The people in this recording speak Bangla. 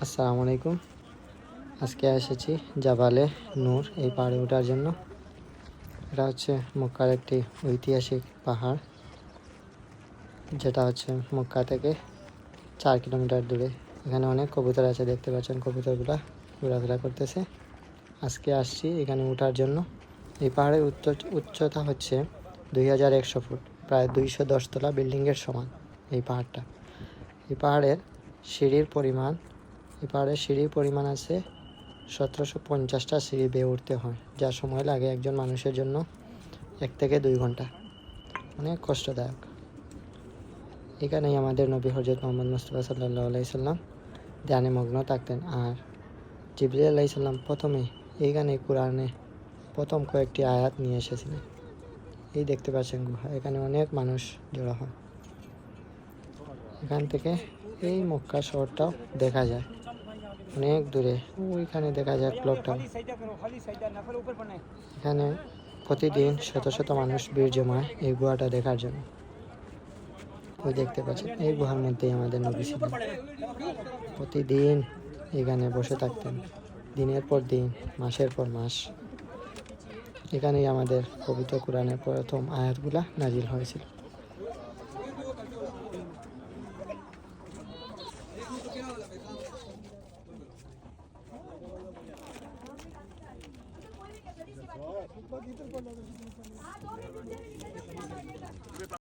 আসসালামু আলাইকুম। আজকে এসেছি জাবালে নূর এই পাহাড়ে ওঠার জন্য। এটা হচ্ছে মক্কার একটি ঐতিহাসিক পাহাড়, যেটা হচ্ছে মক্কা থেকে 4 কিলোমিটার দূরে। এখানে অনেক কবুতর আছে, দেখতে পাচ্ছেন কবুতরগুলা ঘোরাফেরা করতেছে। আজকে আসছি এখানে ওঠার জন্য। এই পাহাড়ের উচ্চতা হচ্ছে 2100 ফুট, প্রায় 210 তলা বিল্ডিংয়ের সমান এই পাহাড়টা। এই পাহাড়ের সিঁড়ির পরিমাণ আছে 1750টা সিঁড়ি বেয়ে উঠতে হয়, যা সময় লাগে একজন মানুষের জন্য 1 থেকে 2 ঘন্টা। অনেক কষ্টদায়ক। এখানেই আমাদের নবী হজরত মোহাম্মদ মুস্তাফা সাল্লাল্লাহু আলাইহি সাল্লাম ধ্যানে মগ্ন থাকতেন। আর জিবরিল আলাইহিস সালাম প্রথমে এইখানে কোরআনে প্রথম কয়েকটি আয়াত নিয়ে এসেছিলেন। এই দেখতে পাচ্ছেন গুহা, এখানে অনেক মানুষ জড়ো হয়। এখান থেকে এই মক্কা শহরটাও দেখা যায় অনেক দূরে, ওইখানে দেখা যায় ক্লক টাওয়ার। এখানে প্রতিদিন শত শত মানুষ ভিড় জমায় এই গুহাটা দেখার জন্য। ওই দেখতে পাচ্ছেন এই গুহার মধ্যেই আমাদের নবী ছিলেন। প্রতিদিন এখানে বসে থাকতেন, দিনের পর দিন, মাসের পর মাস। এখানেই আমাদের পবিত্র কোরআনের প্রথম আয়াতগুলা নাজিল হয়েছিল।